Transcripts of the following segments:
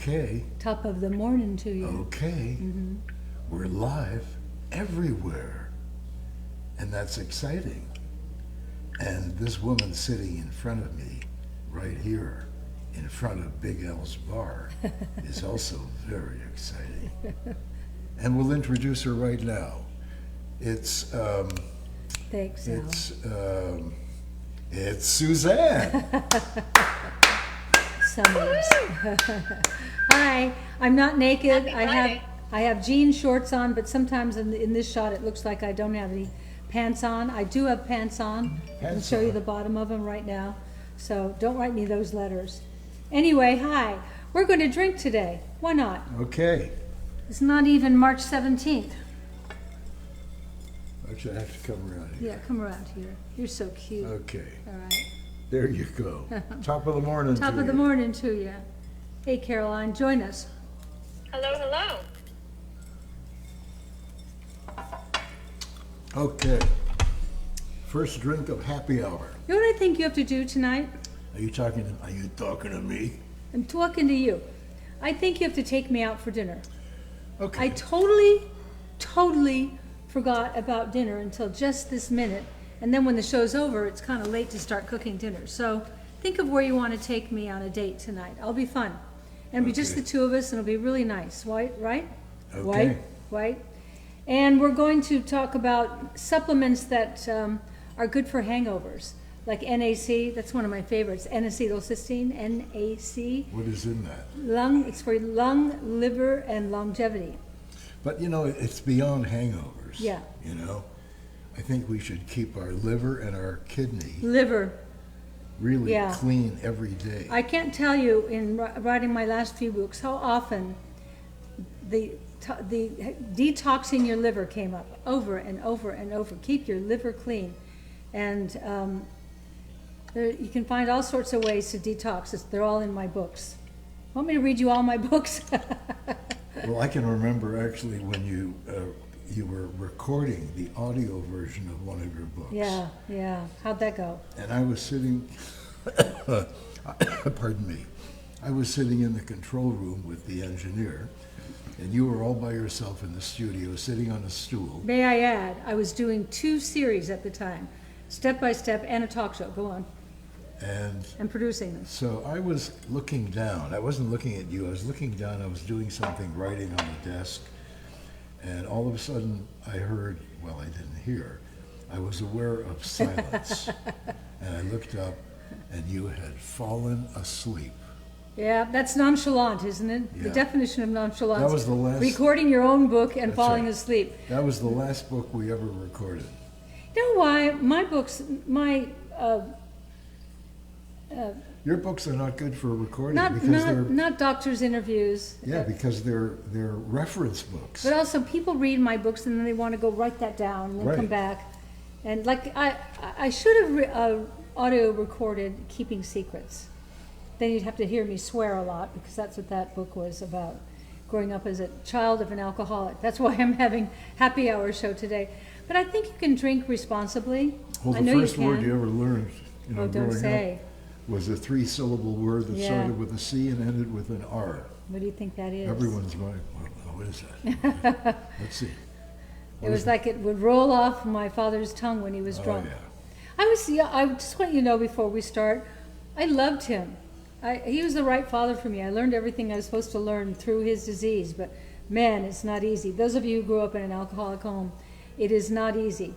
Okay. Top of the morning to you. Okay. Mm-hmm. We're live everywhere. And that's exciting. And this woman sitting in front of me, right here, in front of Big L's bar, is also very exciting. And we'll introduce her right now. It's Thanks, Al. It's Suzanne. Somers. Hi, I'm not naked. I have jean shorts on, but sometimes in this shot it looks like I don't have any pants on. I do have pants on. I can show you the bottom of them right now. So don't write me those letters. Anyway, hi. We're going to drink today. Why not? Okay. It's not even March 17th. Actually, I have to come around here. Yeah, come around here. You're so cute. Okay. All right. There you go. Top of the morning. Top of the morning to you. Hey, Caroline, join us. Hello, hello. Okay. First drink of happy hour. You know what I think you have to do tonight? Are you talking to me? I'm talking to you. I think you have to take me out for dinner. Okay. I totally forgot about dinner until just this minute. And then when the show's over, it's kind of late to start cooking dinner. So think of where you want to take me on a date tonight. It'll be fun. And it'll be just the two of us, and it'll be really nice. Right? Okay. White. And we're going to talk about supplements that are good for hangovers. Like NAC, that's one of my favorites. N-acetylcysteine, NAC. What is in that? It's for lung, liver, and longevity. But you know, it's beyond hangovers. Yeah. You know, I think we should keep our liver and our kidney Liver. really clean every day. I can't tell you in writing my last few books how often the detoxing your liver came up over and over and over. Keep your liver clean. And you can find all sorts of ways to detox. They're all in my books. Want me to read you all my books? Well, I can remember actually when you were recording the audio version of one of your books. Yeah. How'd that go? And I was sitting, pardon me, I was sitting in the control room with the engineer, and you were all by yourself in the studio, sitting on a stool. May I add, I was doing 2 series at the time, Step by Step and a talk show. Go on. And producing them. So I was looking down. I wasn't looking at you. I was looking down. I was doing something, writing on the desk. And all of a sudden, I heard, well, I didn't hear. I was aware of silence. And I looked up, and you had fallen asleep. Yeah, that's nonchalant, isn't it? Yeah. The definition of nonchalance. That was the last... Recording your own book and falling asleep. That was the last book we ever recorded. You know why? My books, your books are not good for recording not doctors' interviews. Yeah, because they're reference books. But also, people read my books and then they want to go write that down and then come back. And like I should have audio recorded Keeping Secrets. Then you'd have to hear me swear a lot because that's what that book was about. Growing up as a child of an alcoholic. That's why I'm having happy hour show today. But I think you can drink responsibly. Well, I know the first you can. word you ever learned, don't say. Was a 3-syllable word that started with a C and ended with an R. What do you think that is? Everyone's going, well, what is that? Let's see. It was like it would roll off my father's tongue when he was drunk. Yeah. I just want you to know before we start, I loved him. He was the right father for me. I learned everything I was supposed to learn through his disease, but man, it's not easy. Those of you who grew up in an alcoholic home, it is not easy.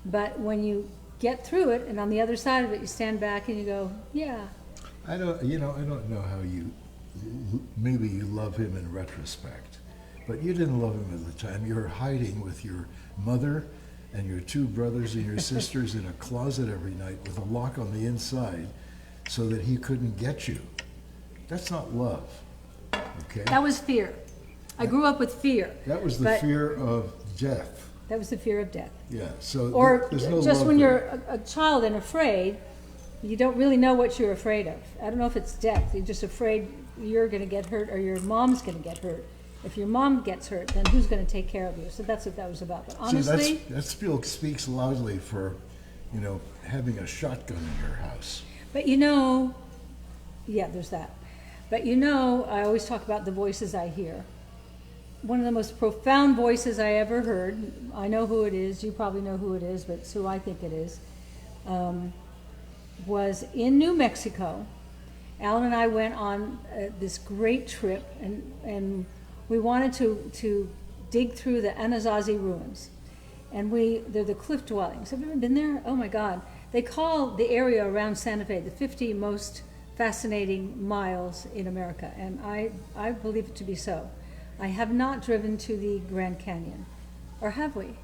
But when you get through it, and on the other side of it, you stand back and you go, yeah. I don't know how maybe you love him in retrospect, but you didn't love him at the time. You were hiding with your mother and your 2 brothers and your sisters in a closet every night with a lock on the inside so that he couldn't get you. That's not love, okay? That was fear. I grew up with fear. That was the fear of death. That was the fear of death. Yeah, so or there's no just love when there. you're a child and afraid, you don't really know what you're afraid of. I don't know if it's death. You're just afraid you're going to get hurt or your mom's going to get hurt. If your mom gets hurt, then who's going to take care of you? So that's what that was about. But honestly, that still speaks loudly for, having a shotgun in your house. But yeah, there's that. But you know, I always talk about the voices I hear. One of the most profound voices I ever heard, I know who it is, you probably know who it is, but it's who I think it is, was in New Mexico. Alan and I went on this great trip, and we wanted to dig through the Anasazi ruins. And they're the cliff dwellings. Have you ever been there? Oh my God. They call the area around Santa Fe the 50 most fascinating miles in America, and I believe it to be so. I have not driven to the Grand Canyon, or have we?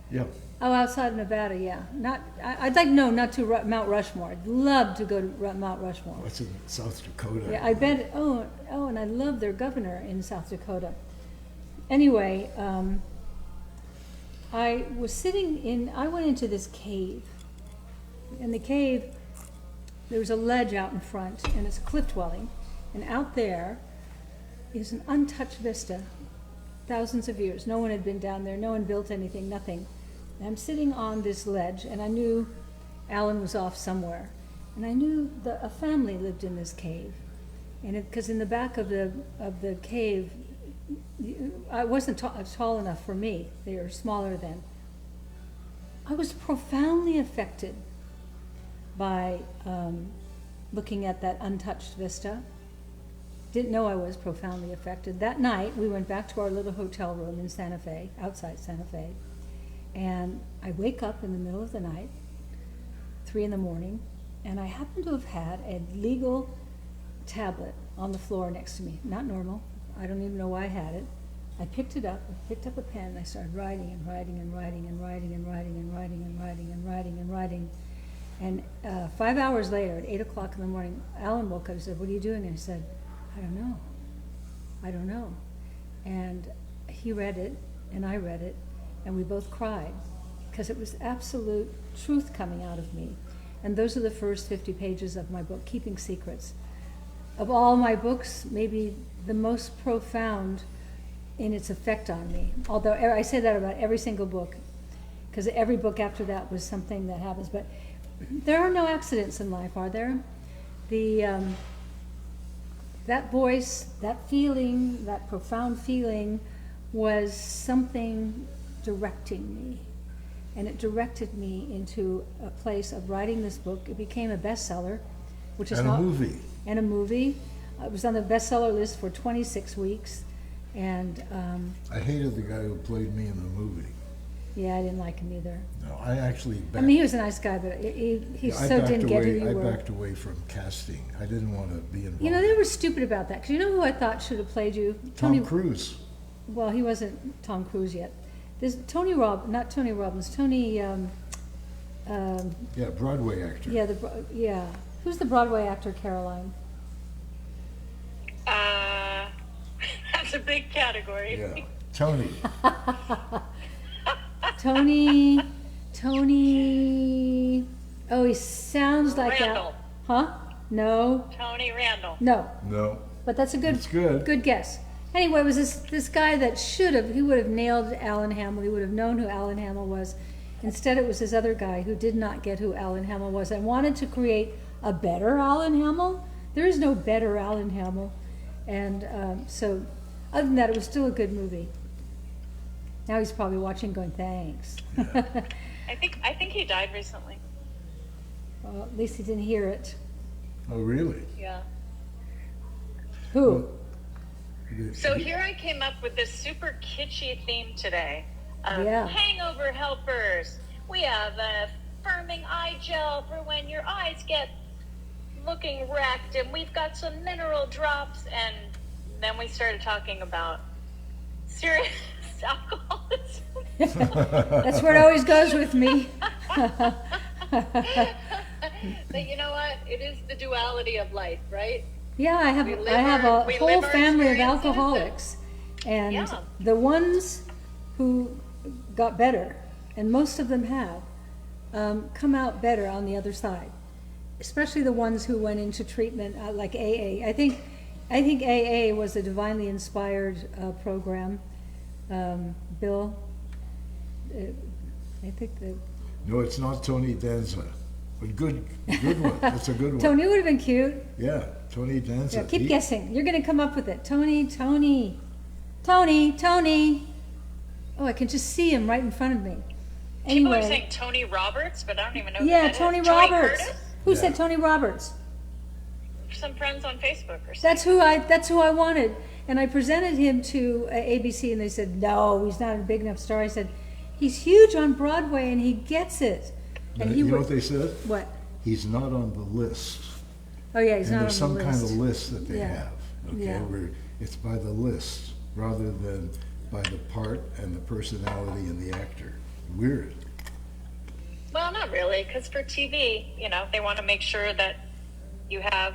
Yeah. Oh, outside of Nevada, yeah. I'd like not to Mount Rushmore. I'd love to go to Mount Rushmore. What's in South Dakota? Yeah, I bet. Oh, and I love their governor in South Dakota. Anyway, I went into this cave. In the cave, there was a ledge out in front, and it's a cliff dwelling. And out there is an untouched vista, thousands of years. No one had been down there. No one built anything, nothing. And I'm sitting on this ledge, and I knew Alan was off somewhere. And I knew a family lived in this cave. And because in the back of the cave, I wasn't tall enough for me. They were smaller then. I was profoundly affected by looking at that untouched vista. Didn't know I was profoundly affected. That night, we went back to our little hotel room in Santa Fe, outside Santa Fe, and I wake up in the middle of the night, 3 a.m, and I happen to have had a legal tablet on the floor next to me. Not normal. I don't even know why I had it. I picked it up, I picked up a pen, and I started writing and writing and writing and writing and writing and writing and writing and writing and writing. And 5 hours later, at 8 o'clock in the morning, Alan woke up and said, "What are you doing?" And I said, "I don't know. And he read it, and I read it, and we both cried, because it was absolute truth coming out of me. And those are the first 50 pages of my book, Keeping Secrets. Of all my books, maybe the most profound in its effect on me. Although I say that about every single book, because every book after that was something that happens. But there are no accidents in life, are there? That voice, that feeling, that profound feeling was something directing me. And it directed me into a place of writing this book. It became a bestseller, which is and not... a movie. And a movie. It was on the bestseller list for 26 weeks. And I hated the guy who played me in the movie. yeah, I didn't like him either. No, I actually I mean, he was a nice guy, but he didn't get who you I were. backed away from casting. I didn't want to be involved. You know, they were stupid about that. Because you know who I thought should have played you? Tom Cruise. Well, he wasn't Tom Cruise yet. There's not Tony Robbins, Tony... Yeah, Broadway actor. Yeah. Who's the Broadway actor, Caroline? That's a big category. Yeah, Tony. Tony... Oh, he sounds like Randall. that. Huh? No. Tony Randall. No. But that's a It's good. good guess. Anyway, it was this guy that he would have nailed Alan Hamill. He would have known who Alan Hamill was. Instead, it was this other guy who did not get who Alan Hamill was and wanted to create a better Alan Hamill. There is no better Alan Hamill. And so, other than that, it was still a good movie. Now he's probably watching going, thanks. I think he died recently. Well, at least he didn't hear it. Oh, really? Yeah. Who? So here I came up with this super kitschy theme today. Yeah. Hangover helpers. We have a firming eye gel for when your eyes get looking wrecked, and we've got some mineral drops, and then we started talking about serious alcoholism. That's where it always goes with me. But you know what? It is the duality of life, right? Yeah, I have We a whole live our family of experiences alcoholics, and Yeah. the ones who got better, and most of them have, come out better on the other side. Especially the ones who went into treatment, like AA. I think AA was a divinely inspired program. Bill, I think that. No, it's not Tony Danza. A good one. That's a good one. Tony would have been cute. Yeah, Tony Danza. Yeah, keep guessing. You're going to come up with it. Tony. Oh, I can just see him right in front of me. People are Anyway, saying Tony Roberts, but I don't even know who yeah, that is. Tony Tony Roberts. Curtis? Who Yeah. said Tony Roberts? Some friends on Facebook or something. That's who I wanted. And I presented him to ABC, and they said, no, he's not a big enough star. I said, he's huge on Broadway, and he gets it. And You know what they said? What? He's not on the list. Oh, yeah, he's And not on there's some the kind list. of list that they Yeah. have, okay, Yeah. where it's by the list rather than by the part and the personality and the actor. Weird. Well, not really, because for TV, they want to make sure that you have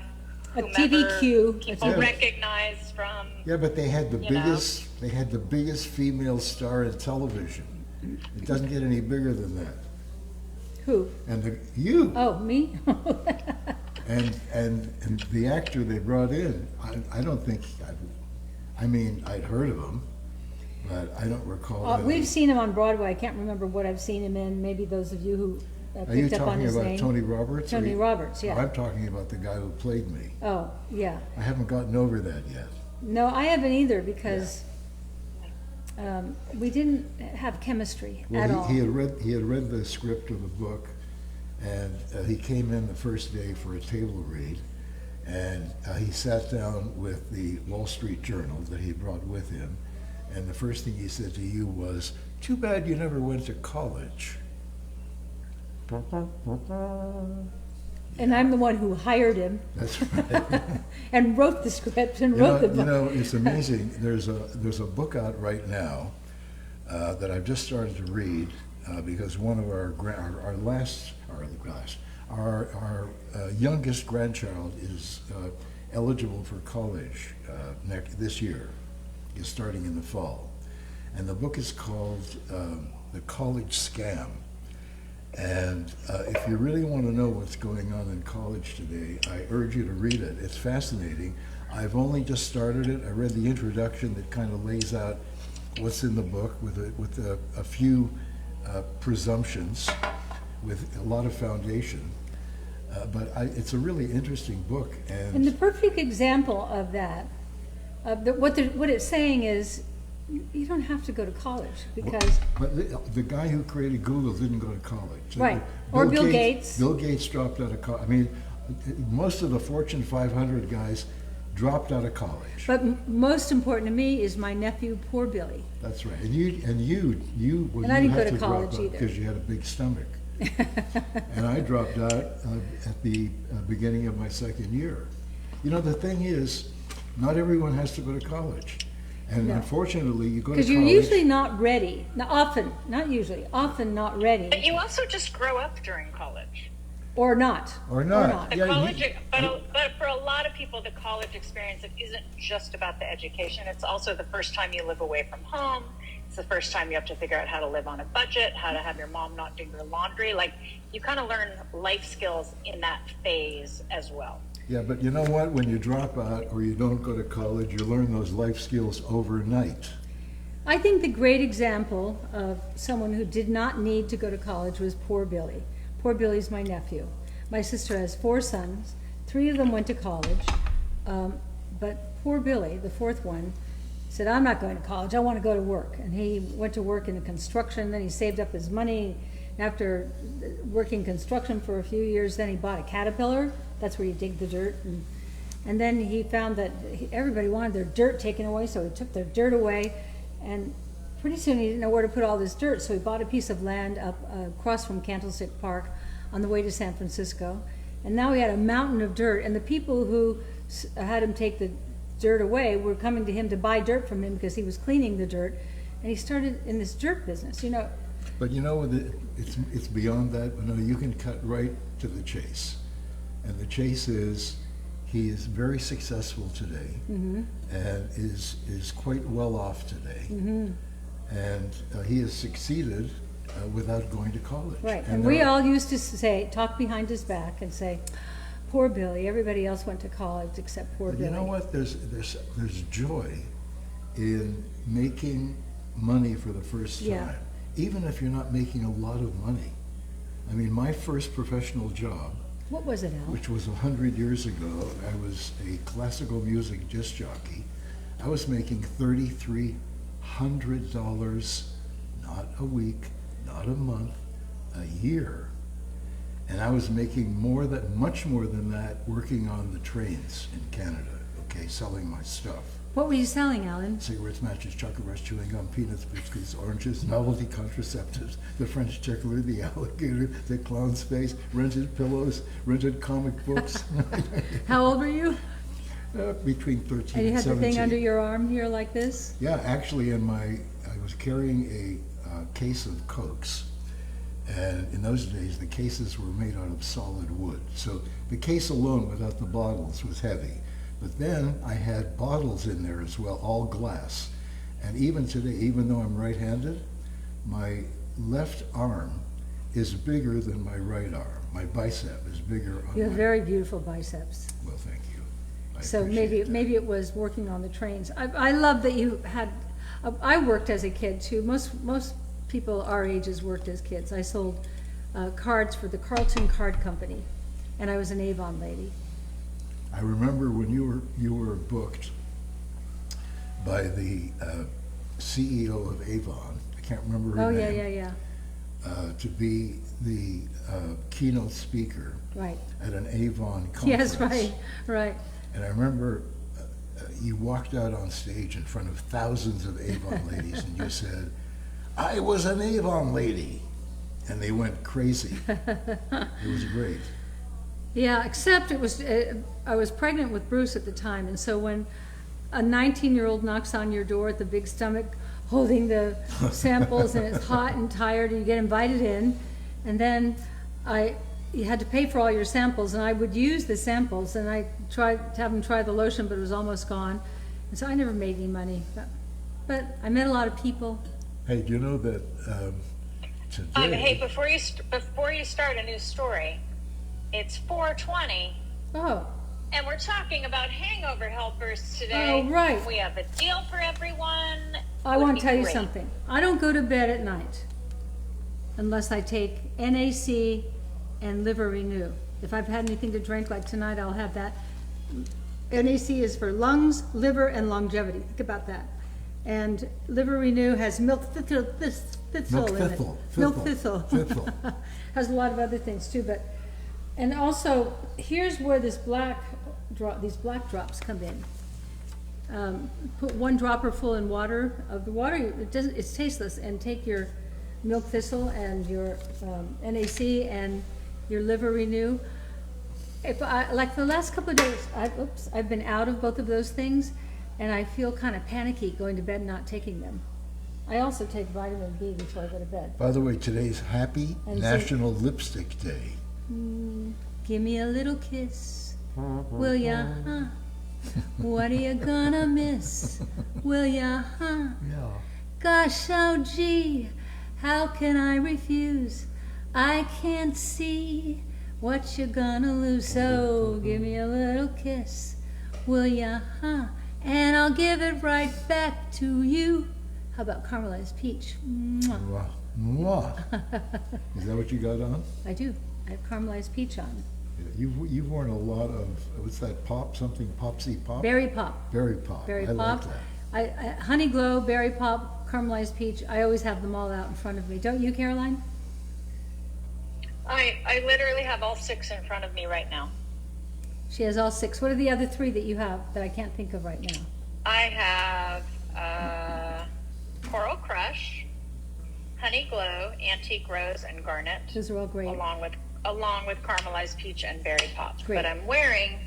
A whomever TVQ. people Yeah. recognize from. Yeah, but they had the You know? biggest female star in television. It doesn't get any bigger than that. Who? And you Oh, me? and the actor they brought in, I don't think I'd heard of him, but I don't recall. any- We've seen him on Broadway. I can't remember what I've seen him in. Maybe those of you who Are you picked up on talking his about name. Tony Roberts? Tony Or- Roberts, yeah. I'm talking about the guy who played me. Oh, yeah. I haven't gotten over that yet. No, I haven't either because we didn't have chemistry at Well, all. he had read the script of the book, and he came in the first day for a table read, and he sat down with the Wall Street Journal that he brought with him, and the first thing he said to you was, "Too bad you never went to college." And I'm the one who hired him That's right. and wrote the script and You know, wrote the book. it's amazing. There's a book out right now that I've just started to read because one of our youngest grandchild is eligible for college this year. Is starting in the fall, and the book is called "The College Scam." And if you really want to know what's going on in college today, I urge you to read it. It's fascinating. I've only just started it. I read the introduction that kind of lays out what's in the book with a few presumptions, with a lot of foundation. But it's a really interesting book. And the perfect example of that, what it's saying is, you don't have to go to college because But the guy who created Google didn't go to college. Right. Or Bill Gates. Bill Gates dropped out of college. I mean, most of the Fortune 500 guys dropped out of college. But most important to me is my nephew, poor Billy. That's right. And you well, And I you didn't go had to to drop college out either. because you had a big stomach. And I dropped out at the beginning of my second year. You know, the thing is, not everyone has to go to college. And No. unfortunately, you go to Because college. you're usually not ready. Now, often, not usually, often not ready. But you also just grow up during college. Or not. Or not. The Yeah, college, but for a lot of people, the college experience, it isn't just about the education. It's also the first time you live away from home. It's the first time you have to figure out how to live on a budget, how to have your mom not do your laundry. Like, you kind of learn life skills in that phase as well. Yeah, but you know what? When you drop out or you don't go to college, you learn those life skills overnight. I think the great example of someone who did not need to go to college was poor Billy. Poor Billy's my nephew. My sister has 4 sons. 3 of them went to college. But poor Billy, the 4th one, said, I'm not going to college. I want to go to work. And he went to work in the construction. Then he saved up his money. After working construction for a few years, then he bought a Caterpillar. That's where you dig the dirt. And then he found that everybody wanted their dirt taken away, so he took their dirt away. And pretty soon he didn't know where to put all this dirt, so he bought a piece of land up across from Candlestick Park on the way to San Francisco. And now he had a mountain of dirt, and the people who had him take the dirt away were coming to him to buy dirt from him because he was cleaning the dirt. And he started in this dirt business, you know. But you know, it's beyond that. You know, you can cut right to the chase. And the chase is, he is very successful today, and is quite well off today. And he has succeeded without going to college. Right, and we all used to talk behind his back and say, poor Billy, everybody else went to college except poor But Billy. you know what? There's joy in making money for the first time. Yeah. Even if you're not making a lot of money, I mean, my first professional job, What was it, Al? which was 100 years ago, I was a classical music disc jockey. I was making $3,300, not a week, not a month, a year. And I was making much more than that working on the trains in Canada, okay, selling my stuff. What were you selling, Alan? Cigarettes, matches, chocolate bars, chewing gum, peanuts, biscuits, oranges, novelty contraceptives, the French tickler, the alligator, the clown's face, rented pillows, rented comic books. How old were you? Between 13 and 17. And you had the thing under your arm here like this? Yeah, actually, I was carrying a case of Cokes. And in those days, the cases were made out of solid wood. So the case alone, without the bottles, was heavy. But then I had bottles in there as well, all glass. And even today, even though I'm right-handed, my left arm is bigger than my right arm. My bicep is bigger on You have my... very beautiful biceps. Well, thank you. I So appreciate that. maybe it was working on the trains. I love that you had, I worked as a kid too. Most people our ages worked as kids. I sold cards for the Carlton Card Company, and I was an Avon lady. I remember when you were booked by the CEO of Avon. I can't remember her Oh, name. yeah. To be the keynote speaker Right. at an Avon conference. Yes, right. And I remember you walked out on stage in front of thousands of Avon ladies and you said, "I was an Avon lady." And they went crazy. It was great. Yeah, except it was, I was pregnant with Bruce at the time, and so when a 19-year-old knocks on your door with the big stomach holding the samples and it's hot and tired and you get invited in, and then you had to pay for all your samples, and I would use the samples, and I tried to have them try the lotion, but it was almost gone, and so I never made any money, but I met a lot of people. Hey, do you know that today... Hey, before you start a new story, it's 4:20, Oh, and we're talking about hangover helpers today. Oh, right. We have a deal for everyone. I Would want be to tell you great. something. I don't go to bed at night unless I take NAC and Liver Renew. If I've had anything to drink like tonight, I'll have that. NAC is for lungs, liver, and longevity. Think about that. And Liver Renew has milk thistle in it. Milk thistle. Has a lot of other things too, but, and also, here's where these black drops come in. Put 1 dropper full in water. Of the water, it's tasteless. And take your milk thistle and your NAC and your Liver Renew. Like the last couple of days, I've been out of both of those things, and I feel kind of panicky going to bed and not taking them. I also take vitamin B before I go to bed. By the way, today's Happy And National Lipstick Day. Give me a little kiss, will ya, huh? What are you gonna miss, will ya, huh? Yeah. Gosh, oh gee, how can I refuse? I can't see what you're gonna lose, so give me a little kiss, will ya, huh? And I'll give it right back to you. How about caramelized peach? Mwah. Mwah. Mwah. Is that what you got on? I do. I have caramelized peach on. Yeah, you've worn a lot of, what's that, Popsy Pop? Berry pop. Berry Pop. Berry I pop. like that. I Honey Glow, Berry Pop, caramelized peach. I always have them all out in front of me. Don't you, Caroline? I literally have all 6 in front of me right now. She has all 6. What are the other 3 that you have that I can't think of right now? I have Coral Crush, Honey Glow, Antique Rose, and Garnet, Those are all great. along with caramelized peach and berry pop. Great. But I'm wearing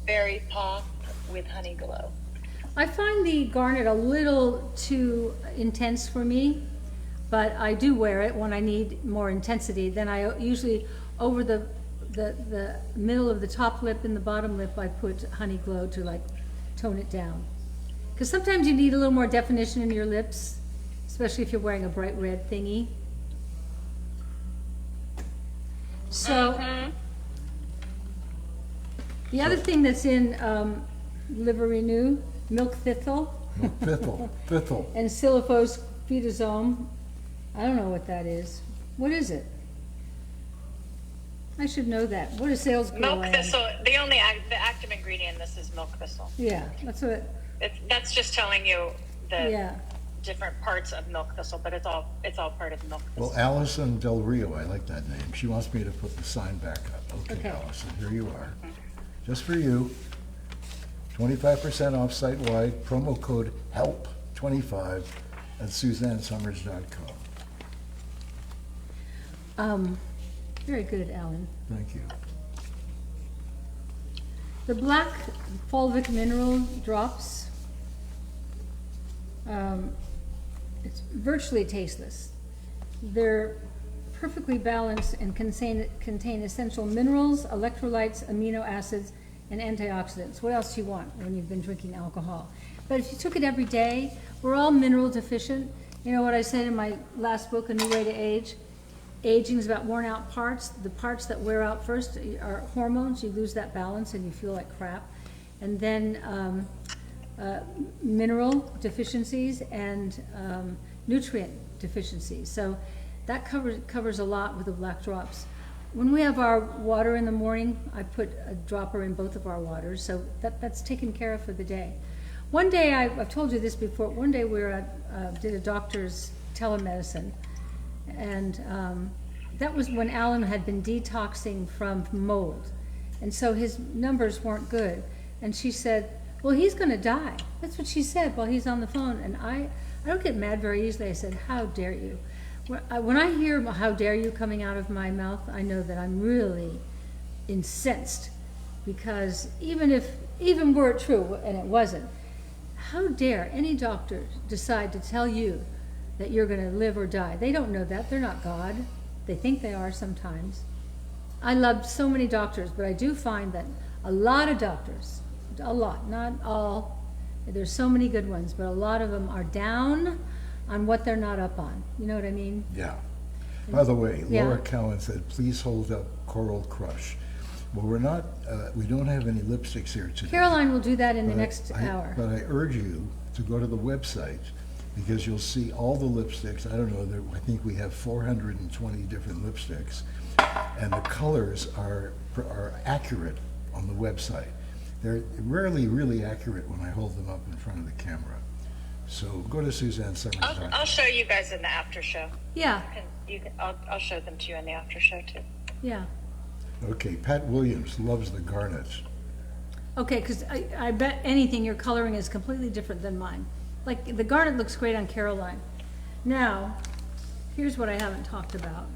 berry pop with Honey Glow. I find the garnet a little too intense for me, but I do wear it when I need more intensity. Then I usually, over the middle of the top lip and the bottom lip, I put Honey Glow to like tone it down. Because sometimes you need a little more definition in your lips, especially if you're wearing a bright red thingy. So, the other thing that's in Liver Renew, milk thistle Fithel. and Silifos fetosome. I don't know what that is. What is it? I should know that. What a sales girl Milk I am. thistle. The active ingredient in this is milk thistle. Yeah, that's what. That's just telling you the Yeah. different parts of milk thistle, but it's all part of milk thistle. Well, Allison Del Rio, I like that name. She wants me to put the sign back up. Okay, Okay. Allison, here you are. Just for you. 25% off site-wide, promo code HELP25 at SuzanneSomers.com. Very good, Alan. Thank you. The black fulvic mineral drops, it's virtually tasteless. They're perfectly balanced and contain essential minerals, electrolytes, amino acids, and antioxidants. What else do you want when you've been drinking alcohol? But if you took it every day, we're all mineral deficient. You know what I said in my last book, A New Way to Age? Aging is about worn out parts. The parts that wear out first are hormones. You lose that balance and you feel like crap. And then mineral deficiencies and nutrient deficiencies. So that covers a lot with the black drops. When we have our water in the morning, I put a dropper in both of our waters, so that's taken care of for the day. One day, I've told you this before, one day we did a doctor's telemedicine, and that was when Alan had been detoxing from mold, and so his numbers weren't good. And she said, well, he's gonna die. That's what she said while he's on the phone, and I don't get mad very easily. I said, how dare you? When I hear how dare you coming out of my mouth, I know that I'm really incensed, because even were it true, and it wasn't, how dare any doctor decide to tell you that you're going to live or die? They don't know that. They're not God. They think they are sometimes. I love so many doctors, but I do find that a lot of doctors, a lot, not all, there's so many good ones, but a lot of them are down on what they're not up on. You know what I mean? Yeah. By the way, Yeah. Laura Cowan said, please hold up Coral Crush. Well, we don't have any lipsticks here today. Caroline will do that in the But next hour. But I urge you to go to the website, because you'll see all the lipsticks. I don't know, I think we have 420 different lipsticks, and the colors are accurate on the website. They're rarely really accurate when I hold them up in front of the camera. So go to SuzanneSomers.com. I'll show you guys in the after show. Yeah, I'll show them to you in the after show too. yeah. Okay, Pat Williams loves the garnet. Okay, because I bet anything your coloring is completely different than mine. Like, the garnet looks great on Caroline. Now, here's what I haven't talked about.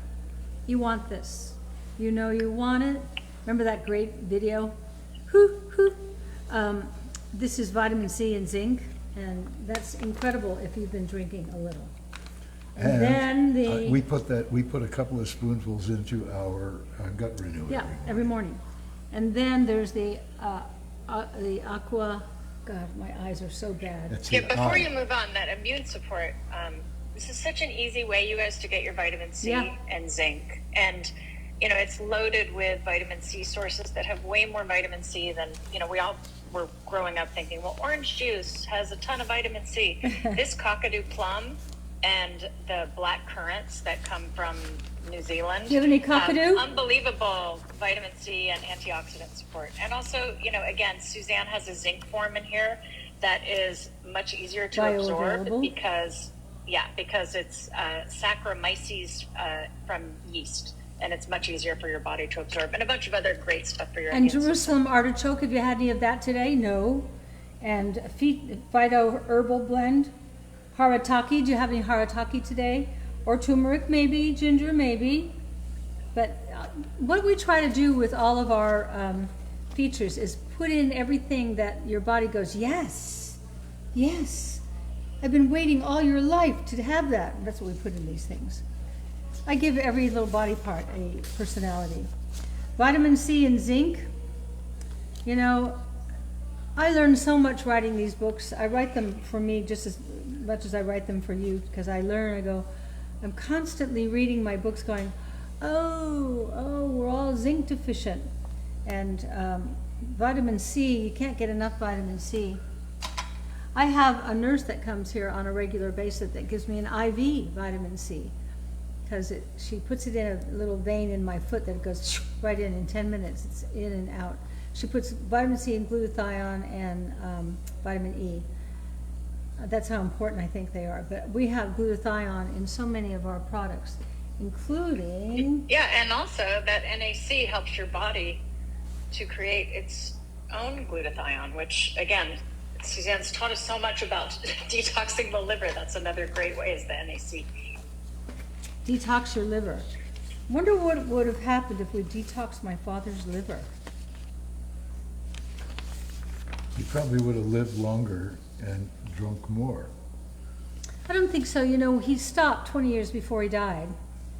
You want this. You know you want it. Remember that great video? Hoo, hoo. This is vitamin C and zinc, and that's incredible if you've been drinking a little. And then we put a couple of spoonfuls into our gut renewer. Yeah, every morning. And then there's the aqua. God, my eyes are so bad. That's Yeah, the before eye. you move on, that immune support, this is such an easy way, you guys, to get your vitamin C Yeah. and zinc. And, you know, it's loaded with vitamin C sources that have way more vitamin C than, you know, we all were growing up thinking, well, orange juice has a ton of vitamin C. This cockatoo plum and the black currants that come from New Zealand. Do you have any cockatoo? Unbelievable vitamin C and antioxidant support. And also, you know, again, Suzanne has a zinc form in here that is much easier to absorb Bioavailable. because it's Saccharomyces from yeast, and it's much easier for your body to absorb, and a bunch of other great stuff for your And immune system. Jerusalem artichoke, have you had any of that today? No. And phyto herbal blend. Harataki, do you have any harataki today? Or turmeric maybe, ginger maybe. But what we try to do with all of our features is put in everything that your body goes, yes, yes. I've been waiting all your life to have that. That's what we put in these things. I give every little body part a personality. Vitamin C and zinc. You know, I learned so much writing these books. I write them for me just as much as I write them for you, because I learn, I go, I'm constantly reading my books going, oh, we're all zinc deficient. And vitamin C, you can't get enough vitamin C. I have a nurse that comes here on a regular basis that gives me an IV vitamin C. because she puts it in a little vein in my foot that goes right in 10 minutes. It's in and out. She puts vitamin C and glutathione and vitamin E. That's how important I think they are. But we have glutathione in so many of our products, including... Yeah, and also that NAC helps your body to create its own glutathione, which, again, Suzanne's taught us so much about detoxing the liver. That's another great way, is the NAC. Detox your liver. Wonder what would have happened if we detoxed my father's liver. He probably would have lived longer and drunk more. I don't think so. You know, he stopped 20 years before he died,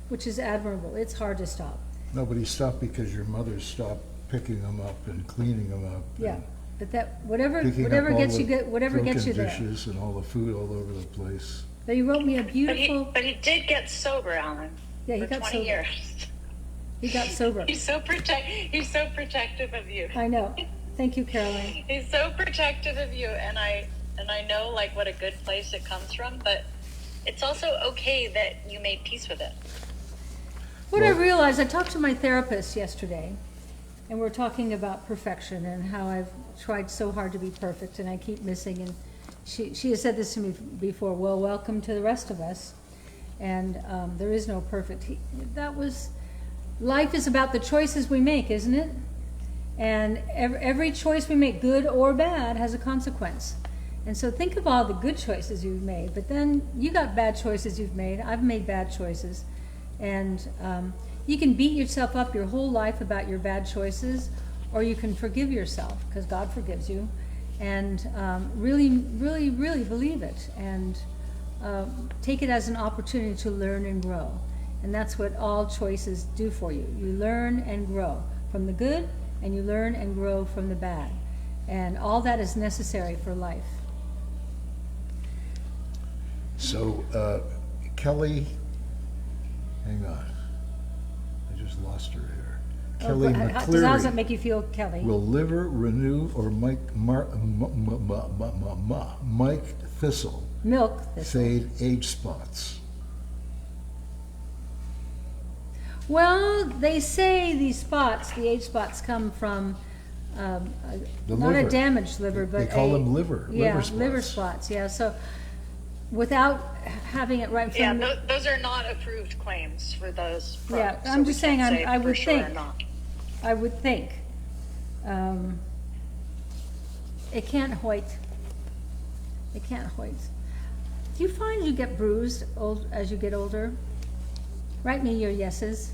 which is admirable. It's hard to stop. No, but he stopped because your mother stopped picking him up and cleaning him up. Yeah, and but that whatever picking up whatever all gets the you whatever gets you broken there. dishes and all the food all over the place. But he wrote me a beautiful. But he did get sober, Alan. Yeah, he for got 20 sober. years. He got sober. He's so protective of you. I know. Thank you, Caroline. He's so protective of you, and I know like what a good place it comes from, but it's also okay that you made peace with it. What I realized, I talked to my therapist yesterday, and we're talking about perfection and how I've tried so hard to be perfect, and I keep missing. And she has said this to me before. Well, welcome to the rest of us. And there is no perfect. Life is about the choices we make, isn't it? And every choice we make, good or bad, has a consequence. And so think of all the good choices you've made, but then you got bad choices you've made. I've made bad choices. And you can beat yourself up your whole life about your bad choices, or you can forgive yourself, because God forgives you, and really, really, really believe it, and take it as an opportunity to learn and grow. And that's what all choices do for you. You learn and grow from the good, and you learn and grow from the bad. And all that is necessary for life. So, Kelly, hang on. I just lost her here. Kelly How does that McCleary. make you feel, Kelly? Will liver renew or Mike Thistle Milk. fade age spots? Well, they say these spots, the age spots, come from The not a liver. damaged liver, but They call them liver spots. liver spots. Yeah, so without having it right Yeah, from those are not approved claims for those yeah, products. I'm just saying, I for would sure think, not. I would think, it can't hoit. It can't hoit. Do you find you get bruised as you get older? Write me your yeses.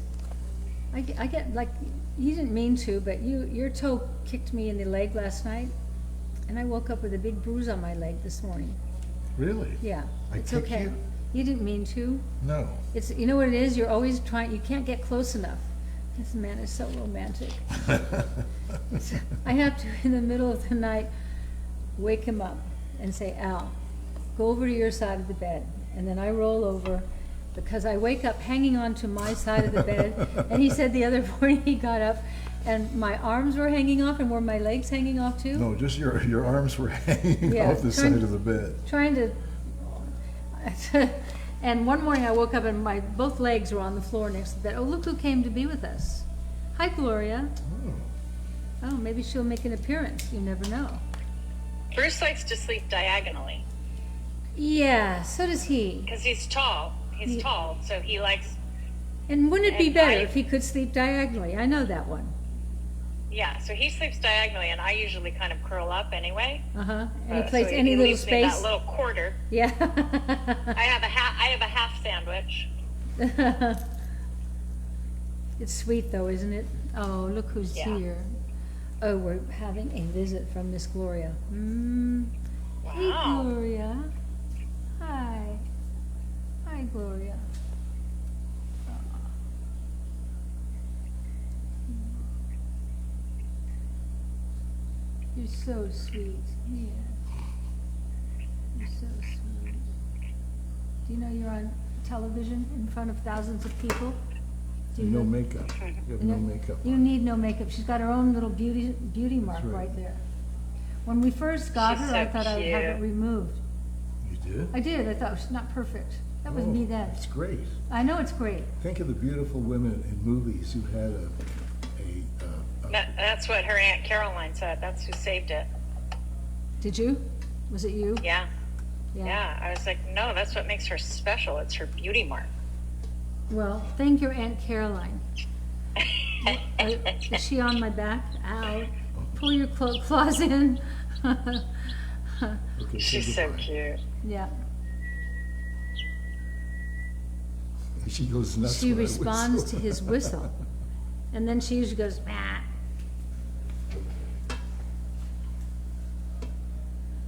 I get, like, you didn't mean to, but your toe kicked me in the leg last night, and I woke up with a big bruise on my leg this morning. Really? Yeah, I it's kicked okay. you? You didn't mean to. No. It's, you know what it is? You're always trying, you can't get close enough. This man is so romantic. I have to, in the middle of the night, wake him up and say, Al, go over to your side of the bed. And then I roll over, because I wake up hanging on to my side of the bed. And he said the other morning he got up and my arms were hanging off, and were my legs hanging off too? No, just your arms were hanging Yeah, off the side of the bed. Trying to, and one morning I woke up and my both legs were on the floor next to the bed. Oh, look who came to be with us. Hi, Gloria. Oh. Oh, maybe she'll make an appearance. You never know. Bruce likes to sleep diagonally Yeah, so does he. because he's tall. He's tall, so he likes. And wouldn't it be And better I- if he could sleep diagonally? I know that one. Yeah, so he sleeps diagonally, and I usually kind of curl up anyway. Uh-huh. And he So plays any he little leaves me that space. little quarter. Yeah. I have a half sandwich. It's sweet though, isn't it? Oh, look who's Yeah. here. Oh, we're having a visit from Miss Gloria. Hey, Wow. Gloria. Hi. Hi, Gloria. You're so sweet. Yeah. You're so sweet. Do you know you're on television in front of thousands of people? Do you No know? makeup. You have no makeup. You need no makeup. She's got her own little beauty mark right. right there. When we first got She's her, I so thought I would have it cute. removed. You did? I did. I thought she's not perfect. That was me then. It's great. I know it's great. Think of the beautiful women in movies who had a That's what her Aunt Caroline said. That's who saved it. Did you? Was it you? Yeah. Yeah. I was like, no, that's what makes her special. It's her beauty mark. Well, thank your Aunt Caroline. Is she on my back? Ow. Pull your claws in. Okay, She's so cute. Yeah. She goes nuts. She when I responds whistle. to his whistle. And then she usually goes, "Meh."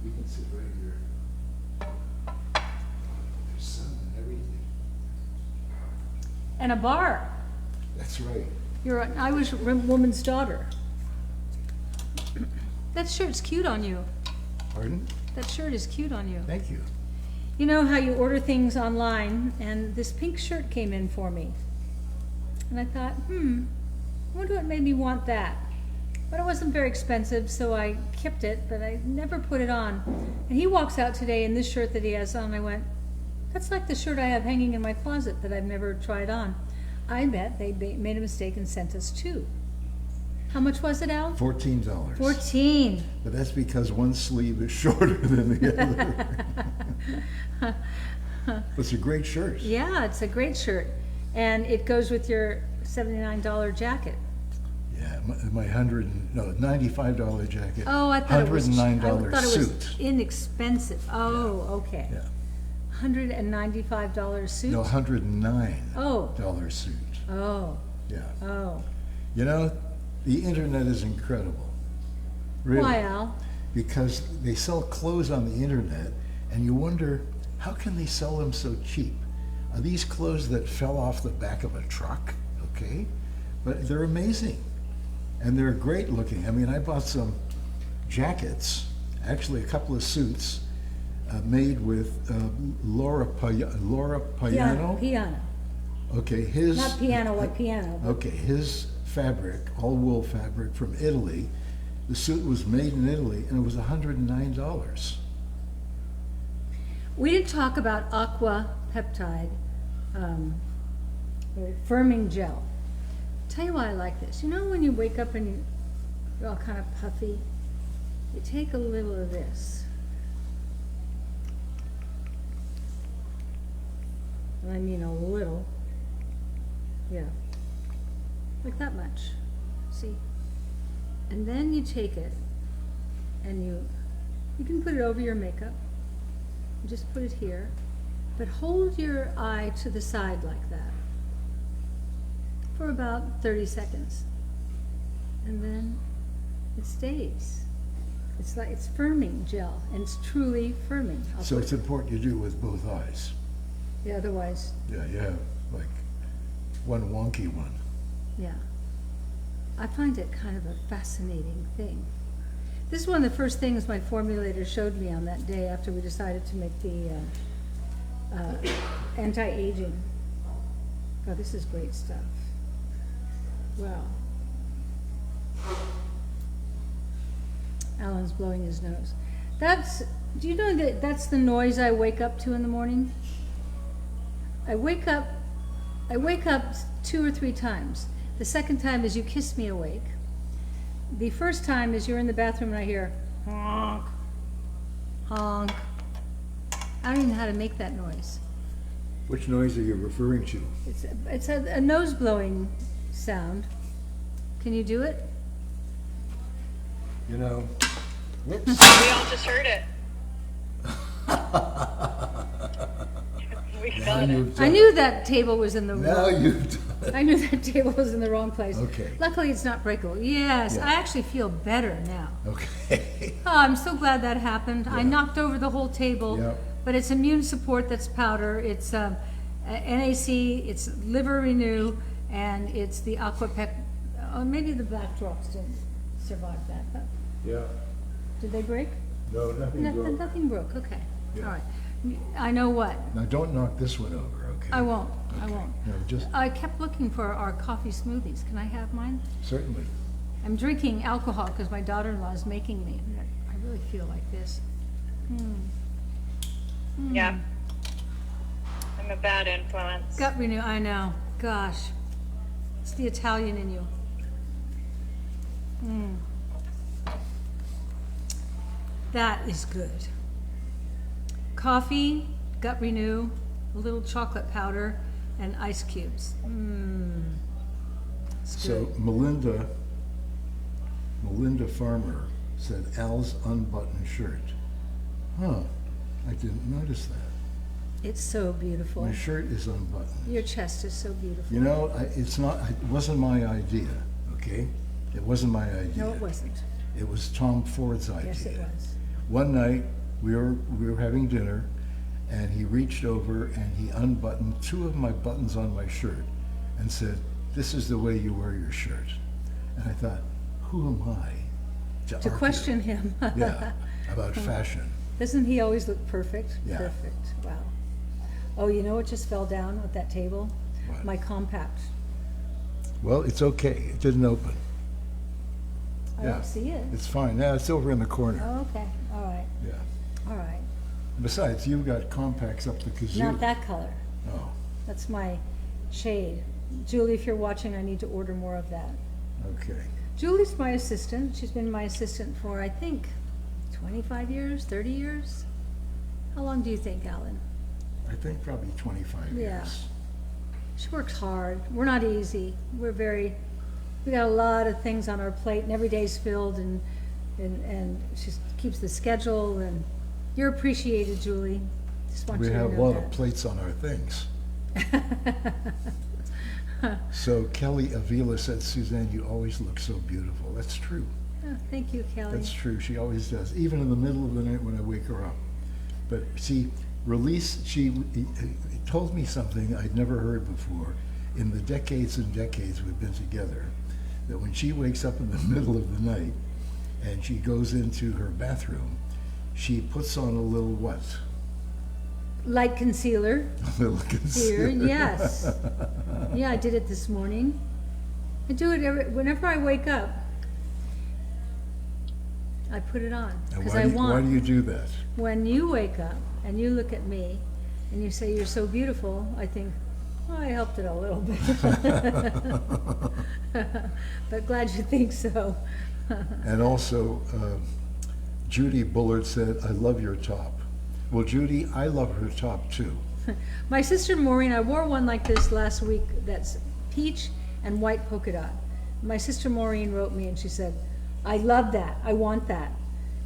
You can sit right here. There's sun and everything. And a bar. That's right. You're an Irish woman's daughter. That shirt's cute on you. Pardon? That shirt is cute on you. Thank you. You know how you order things online, and this pink shirt came in for me. And I thought, I wonder what made me want that. But it wasn't very expensive, so I kept it, but I never put it on. And he walks out today in this shirt that he has on. I went, that's like the shirt I have hanging in my closet that I've never tried on. I bet they made a mistake and sent us two. How much was it, Al? $14. 14. But that's because one sleeve is shorter than the other. It's a great shirt. Yeah, it's a great shirt. And it goes with your $79 jacket. Yeah, my $95 jacket. Oh, I thought it was $109 suit. Inexpensive. Oh, okay. Yeah. $195 suit? No, $109 Oh. suit. Oh. Yeah. Oh. You know, the internet is incredible. Really. Why, Al? Because they sell clothes on the internet, and you wonder, how can they sell them so cheap? Are these clothes that fell off the back of a truck? Okay. But they're amazing. And they're great looking. I mean, I bought some jackets, actually a couple of suits, made with Laura Payano. Piano. Okay, his... Not piano like piano. But Okay, his fabric, all wool fabric from Italy. The suit was made in Italy, and it was $109. we didn't talk about aqua peptide firming gel. Tell you why I like this. You know when you wake up and you're all kind of puffy? You take a little of this. And I mean a little. Yeah. Like that much. See? And then you take it and you can put it over your makeup. You just put it here. But hold your eye to the side like that for about 30 seconds. And then it stays. It's like it's firming gel, and it's truly firming. So it's important you do it with both eyes. Yeah, otherwise, Yeah, you have like one wonky one. yeah. I find it kind of a fascinating thing. This is one of the first things my formulator showed me on that day after we decided to make the anti-aging. Oh, this is great stuff. Wow. Alan's blowing his nose. Do you know that that's the noise I wake up to in the morning? I wake up 2 or 3 times. The second time is you kiss me awake. The first time is you're in the bathroom and I hear honk, honk. I don't even know how to make that noise. Which noise are you referring to? It's a nose blowing sound. Can you do it? You know, whoops. We all just heard it. We got it. I knew that table was in the Now wrong. you've done it. I knew that table was in the wrong place. Okay. Luckily, it's not breakable. Yes, Yeah. I actually feel better now. Okay. Oh, I'm so glad that happened. I Yeah. knocked over the whole table. Yep. But it's immune support that's powder. It's NAC. It's liver renew, and it's the aquapec. Oh, maybe the black drops didn't survive that. But Yeah. did they break? No, nothing broke. Nothing broke. Okay. Yeah. All right. I know what. Now don't knock this one over, okay? I won't. I Okay. won't. No, just, I kept looking for our coffee smoothies. Can I have mine? certainly. I'm drinking alcohol because my daughter-in-law is making me. I really feel like this. Yeah. I'm I'm a bad influence. Gut renew, I know. Gosh. It's the Italian in you. That is good. Coffee, gut renew, a little chocolate powder, and ice cubes. It's So good. Melinda Farmer said Al's unbuttoned shirt. Huh, I didn't notice that. It's so beautiful. My shirt is unbuttoned. Your chest is so beautiful. You know, it wasn't my idea, okay? It wasn't my idea. No, it wasn't. It was Tom Ford's idea. Yes, it was. One night, we were having dinner, and he reached over and he unbuttoned 2 of my buttons on my shirt and said, "This is the way you wear your shirt." And I thought, who am I to To argue? question him. Yeah, about fashion. Doesn't he always look perfect? Yeah. Perfect. Wow. Oh, you know what just fell down at that table? What? My compact. Well, it's okay. It didn't open. I Yeah. don't see it. It's fine. Yeah, it's over in the corner. Oh, okay. All right. Yeah. All right. Besides, you've got compacts up the kazoo. Not that color. Oh, That's my shade. Julie, if you're watching, I need to order more of that. okay. Julie's my assistant. She's been my assistant for, I think, 25 years, 30 years? How long do you think, Alan? I think probably 25 Yeah. years. She works hard. We're not easy. We got a lot of things on our plate, and every day's filled, and she keeps the schedule, and you're appreciated, Julie. Just want We you to have a know lot that. of plates on our things. So Kelly Avila said, "Suzanne, you always look so beautiful." That's true. Oh, thank you, Kelly. That's true. She always does, even in the middle of the night when I wake her up. But see, she told me something I'd never heard before. In the decades and decades we've been together, that when she wakes up in the middle of the night and she goes into her bathroom, she puts on a little what? Light concealer. A little concealer. Here, yes. Yeah, I did it this morning. I do it whenever I wake up. I put it on And because why do you do that? when you wake up and you look at me and you say you're so beautiful, I think, oh, I helped it a little bit. But glad you think so. And also, Judy Bullard said, "I love your top." Well, Judy, I love her top too. My sister Maureen, I wore one like this last week that's peach and white polka dot. My sister Maureen wrote me and she said, "I love that, I want that."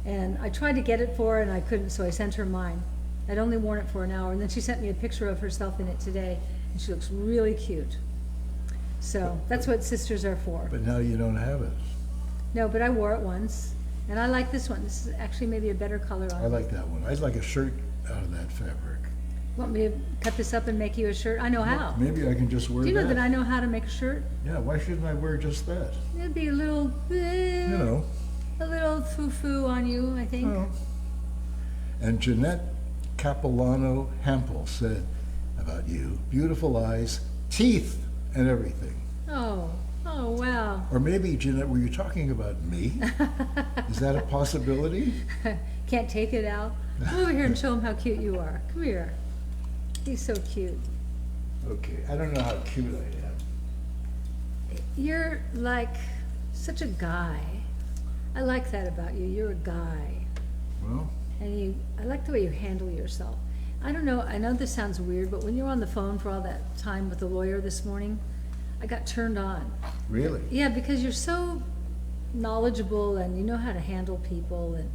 And I tried to get it for her and I couldn't, so I sent her mine. I'd only worn it for an hour, and then she sent me a picture of herself in it today, and she looks really cute. So that's what sisters are for. But now you don't have it. No, but I wore it once, and I like this one. This is actually maybe a better color on I it. like that one. I'd like a shirt out of that fabric. Want me to cut this up and make you a shirt? I know how. Maybe I can just wear Do you know that. that I know how to make a shirt? Yeah, why shouldn't I wear just that? It'd be a little, You know. a little foo-foo on you, I think. Oh. And Jeanette Capilano Hampel said about you, beautiful eyes, teeth, and everything. Oh, wow. Or maybe, Jeanette, were you talking about me? Is that a possibility? Can't take it out. Come over here and show him how cute you are. Come here. He's so cute. Okay, I don't know how cute I am. You're like such a guy. I like that about you. You're a guy. Well, And I like the way you handle yourself. I don't know, I know this sounds weird, but when you were on the phone for all that time with the lawyer this morning, I got turned on. really? Yeah, because you're so knowledgeable and you know how to handle people, and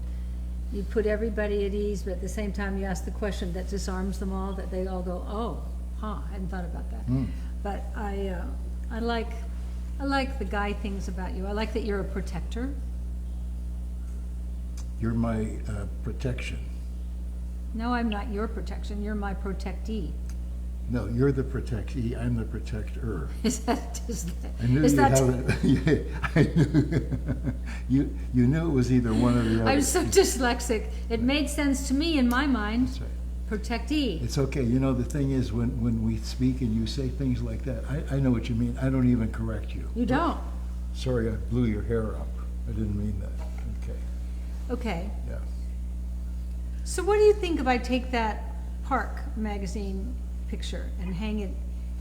you put everybody at ease, but at the same time you ask the question that disarms them all, that they all go, oh, I hadn't thought about that. But I like the guy things about you. I like that you're a protector. You're my protection. No, I'm not your protection. You're my protectee. No, you're the protectee, I'm the protector. Is that I knew is you'd that? have it. Yeah, I knew. You knew it was either one or the other. I'm so dyslexic. It made sense to me in my mind. That's right. Protectee. It's okay. You know, the thing is, when we speak and you say things like that, I know what you mean. I don't even correct you. You don't. Sorry, I blew your hair up. I didn't mean that. Okay. Okay. Yeah. So what do you think if I take that Park magazine picture and hang it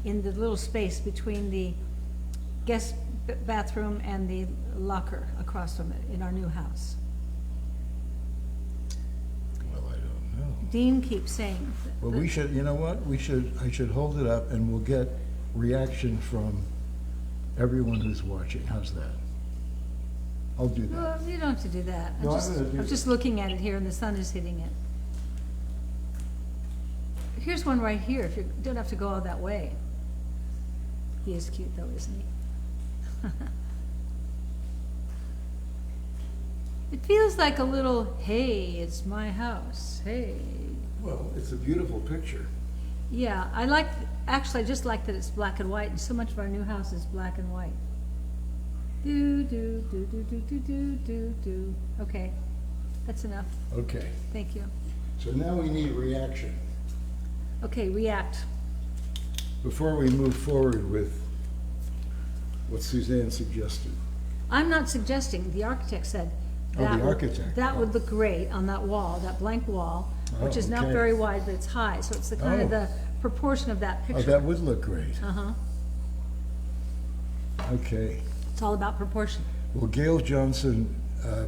in the little space between the guest bathroom and the locker across from it in our new house. Well, I don't know. Dean keeps saying. Well, we should, you know what? I should hold it up and we'll get reaction from everyone who's watching. How's that? I'll do that. Well, you don't have to do that. No, I'm gonna do I'm just looking at it here and the sun is hitting it. Here's one right here, if you don't have to go all that way. He is cute though, isn't he? It feels like a little, hey, it's my house, hey. Well, it's a beautiful picture. Yeah, actually, I just like that it's black and white, and so much of our new house is black and white. Do, do, do, do, do, do, do, do, do. Okay, that's enough. Okay. Thank you. So now we need reaction. Okay, react. Before we move forward with what Suzanne suggested. I'm not suggesting, the architect said. Oh, the architect. That would look great on that wall, that blank wall, which is not okay. very wide, but it's high, so it's the kind of Oh. the proportion of that Oh, picture. that would look great. Uh-huh, Okay. it's all about proportion. Well, Gail Johnson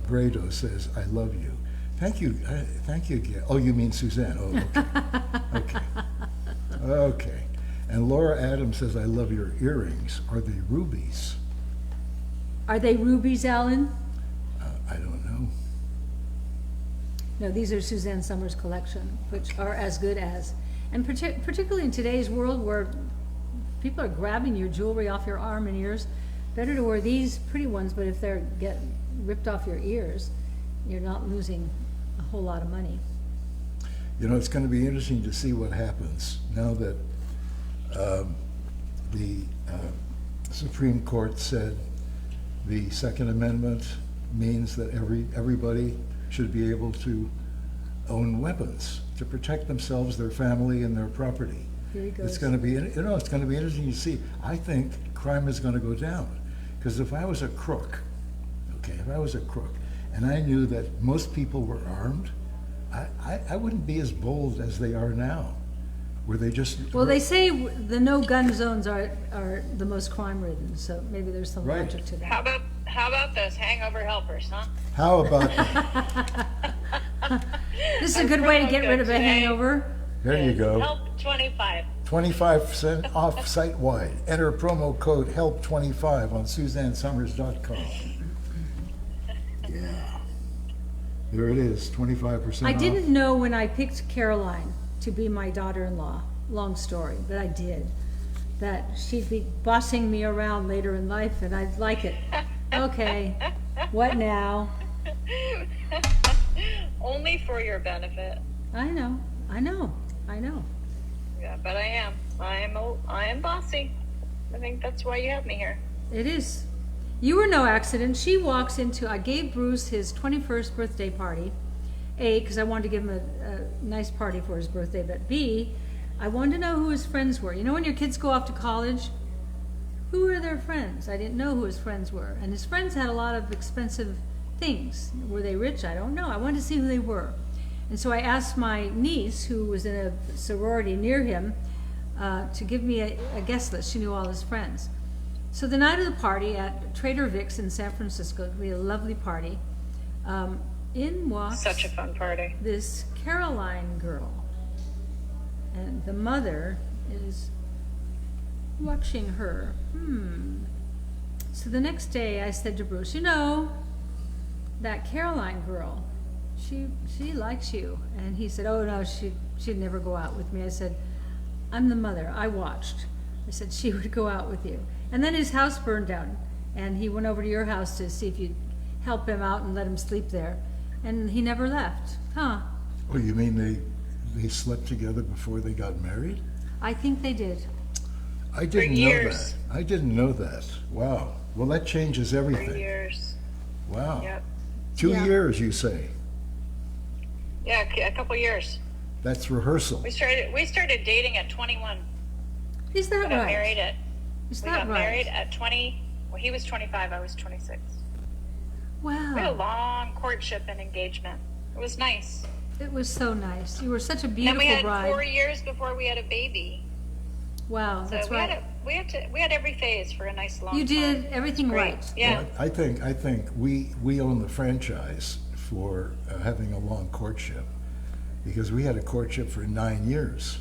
Brado says, I love you. Thank you, Gail. Oh, you mean Suzanne? Oh, okay. Okay. Okay. And Laura Adams says, I love your earrings. Are they rubies? Are they rubies, Alan? I don't know. No, these are Suzanne Somers' collection, which are as good as. And particularly in today's world where people are grabbing your jewelry off your arm and ears, better to wear these pretty ones, but if they're get ripped off your ears, you're not losing a whole lot of money. You know, it's going to be interesting to see what happens now that the Supreme Court said the Second Amendment means that everybody should be able to own weapons to protect themselves, their family, and their property. Here he goes. It's going to be, you know, it's going to be interesting to see. I think crime is going to go down because if I was a crook, if I was a crook, and I knew that most people were armed, I wouldn't be as bold as they are now, where they just... Well, they say the no-gun zones are the most crime-ridden, so maybe there's some Right. logic to that. How about those hangover helpers, huh? How about... This is a good way to get rid of a hangover. There you go. Help 25. 25% off site-wide. Enter promo code HELP25 on SuzanneSomers.com. Yeah. There it is, 25% I off. didn't know when I picked Caroline to be my daughter-in-law, long story, but I did, that she'd be bossing me around later in life and I'd like it. Okay, what now? Only for your benefit. I know. Yeah, but I am bossy. I think that's why you have me here. It is. You were no accident. She walks into, I gave Bruce his 21st birthday party. A, because I wanted to give him a nice party for his birthday, but B, I wanted to know who his friends were. You know when your kids go off to college, who are their friends? I didn't know who his friends were. And his friends had a lot of expensive things. Were they rich? I don't know. I wanted to see who they were. And so I asked my niece, who was in a sorority near him, to give me a guest list. She knew all his friends. So the night of the party at Trader Vic's in San Francisco, we had a lovely party. In walks Such a fun party. this Caroline girl. And the mother is watching her. So the next day I said to Bruce, you know, that Caroline girl, she likes you. And he said, oh no, she'd never go out with me. I said, I'm the mother, I watched. I said, she would go out with you. And then his house burned down, and he went over to your house to see if you'd help him out and let him sleep there. And he never left. Huh. Oh, you mean they slept together before they got married? I think they did. I didn't know years. that. I didn't know that. Wow. Well, that changes everything. 3 years. Wow. Yep. 2 Yeah. years, you say? Yeah, a couple years. That's rehearsal. We started dating at 21. Is that We got right? married at Is we that got right? married at 20. Well, he was 25. I was 26. We had a Wow. long courtship and engagement. It was nice. It was so nice. You were such a Then beautiful we had bride. 4 years before we had a baby. Wow, So that's right. we had every phase for a nice long You time. did everything Great. right. Yeah. Well, I think we own the franchise for having a long courtship, because we had a courtship for 9 years,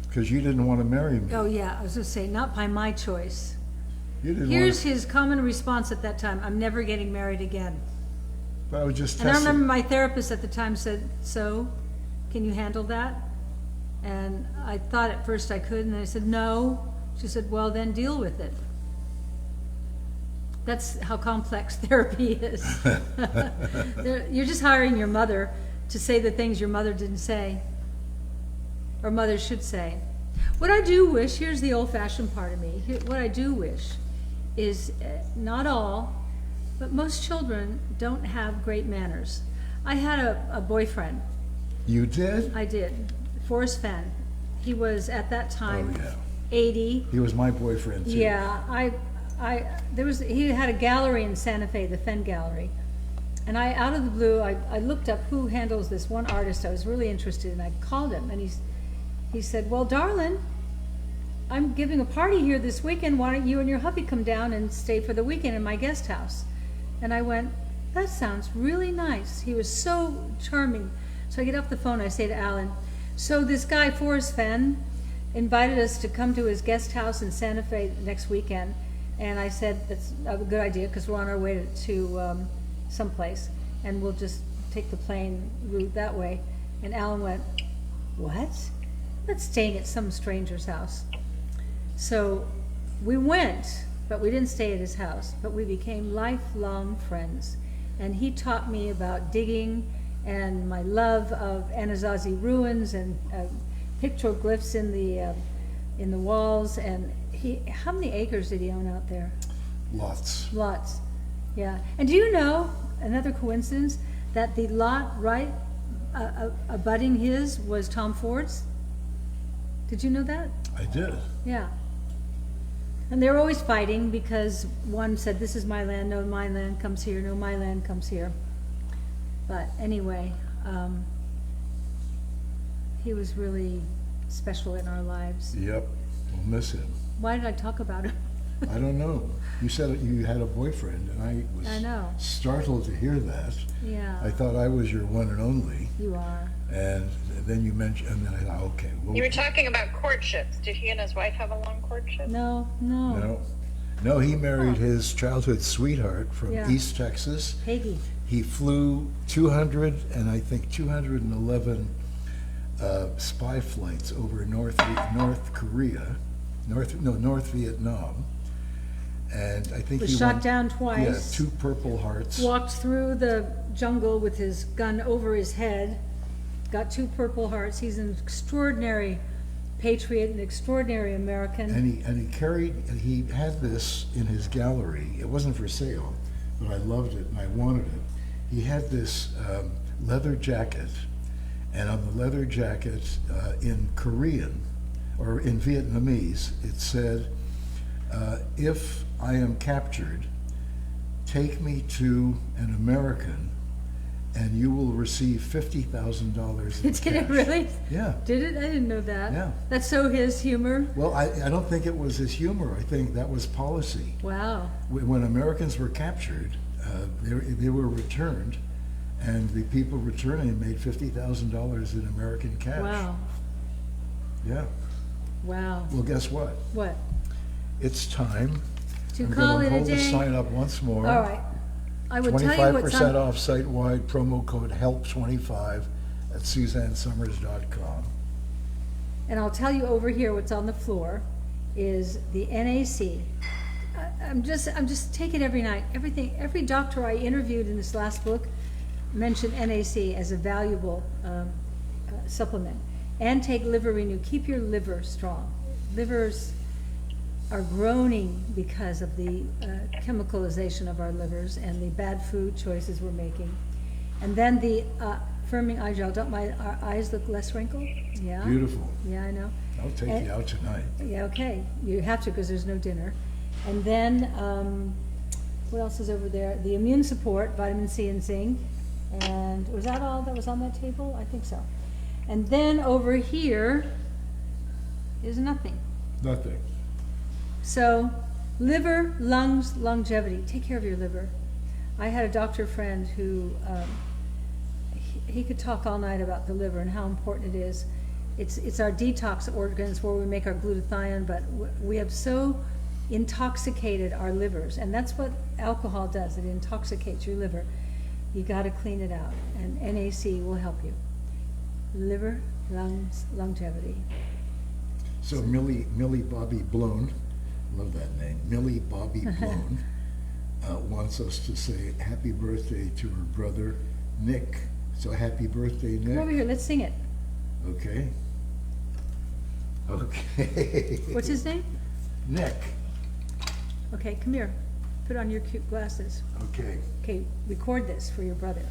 because you didn't want to marry me. Oh, yeah, I was gonna say, not by my choice. You didn't Here's want his common response at that time: I'm never getting married again. to, I was just And I testing. remember my therapist at the time said, so, can you handle that? And I thought at first I could, and then I said, no. She said, well, then deal with it. That's how complex therapy is. You're just hiring your mother to say the things your mother didn't say, or mother should say. What I do wish, here's the old-fashioned part of me, what I do wish is, not all, but most children don't have great manners. I had a boyfriend. You did? I did. Forrest Fenn. He was at that time Oh, yeah. 80. He was my boyfriend too. Yeah, he had a gallery in Santa Fe, the Fenn Gallery. And out of the blue, I looked up who handles this one artist I was really interested in. I called him, and he said, well, darling, I'm giving a party here this weekend. Why don't you and your hubby come down and stay for the weekend in my guest house? And I went, that sounds really nice. He was so charming. So I get off the phone, I say to Alan, so this guy, Forrest Fenn, invited us to come to his guest house in Santa Fe next weekend. And I said, that's a good idea, because we're on our way to someplace, and we'll just take the plane route that way. And Alan went, what? Not staying at some stranger's house. So we went, but we didn't stay at his house, but we became lifelong friends. And he taught me about digging and my love of Anasazi ruins and pictoglyphs in the walls. And how many acres did he own out there? Lots. Lots, yeah. And do you know, another coincidence, that the lot right abutting his was Tom Ford's? Did you know that? I did. Yeah. And they were always fighting because one said, this is my land, no, my land comes here, no, my land comes here. But anyway, he was really special in our lives. Yep. We'll miss him. Why did I talk about him? I don't know. You said you had a boyfriend, and I was I know. startled to hear that. Yeah. I thought I was your one and only. You are. And then you mentioned, and then I thought, okay. Well, You were talking about courtships. Did he and his wife have a long courtship? No. No, he married his childhood sweetheart from Yeah. East Texas. Peggy. He flew 211 spy flights over North Korea, North Vietnam, and I think Was he shot won- down twice. Yeah, 2 Purple Hearts. Walked through the jungle with his gun over his head, got 2 Purple Hearts. He's an extraordinary patriot, an extraordinary American. And he had this in his gallery. It wasn't for sale, but I loved it and I wanted it. He had this leather jacket, and on the leather jacket, in Korean, or in Vietnamese, it said, if I am captured, take me to an American and you will receive $50,000 in Did cash. it really? Yeah. Did it? I didn't know that. Yeah. That's so his humor. Well, I don't think it was his humor. I think that was policy. Wow. When Americans were captured, they were returned, and the people returning made $50,000 in American cash. Wow. Yeah. Wow. Well, guess what? What? It's time. To I'm call going it to a hold the day? sign up once more. All right. I would tell you what's 25% on. off site-wide, promo code HELP25 at SuzanneSomers.com. And I'll tell you over here what's on the floor is the NAC. I'm just taking every night. Every doctor I interviewed in this last book mentioned NAC as a valuable supplement. And take Liver Renew. Keep your liver strong. Livers are groaning because of the chemicalization of our livers and the bad food choices we're making. And then the firming eye gel. Don't our eyes look less wrinkled? Yeah. Beautiful. Yeah, I know. I'll take you out tonight. Yeah, okay. You have to because there's no dinner. And then, what else is over there? The immune support, vitamin C and zinc. And was that all that was on that table? I think so. And then over here is nothing. Nothing. So, liver, lungs, longevity. Take care of your liver. I had a doctor friend who, he could talk all night about the liver and how important it is. It's our detox organs where we make our glutathione, but we have so intoxicated our livers, and that's what alcohol does. It intoxicates your liver. You got to clean it out, and NAC will help you. Liver, lungs, longevity. So Millie Bobby Blown, love that name, Millie Bobby Blown, wants us to say happy birthday to her brother Nick. So happy birthday, Nick. Come over here, let's sing it. Okay. Okay. What's his name? Nick. Okay, come here. Put on your cute glasses. Okay. Okay, record this for your brother.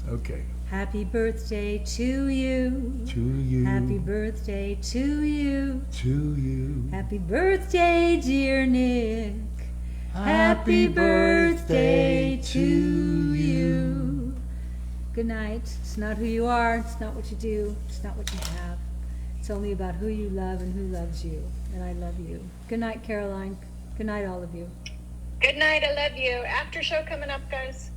Okay. Happy birthday to you. To you. Happy birthday to you. To you. Happy birthday, dear Nick. Happy birthday to you. Good night. It's not who you are. It's not what you do. It's not what you have. It's only about who you love and who loves you. And I love you. Good night, Caroline. Good night, all of you. Good night. I love you. After show coming up, guys.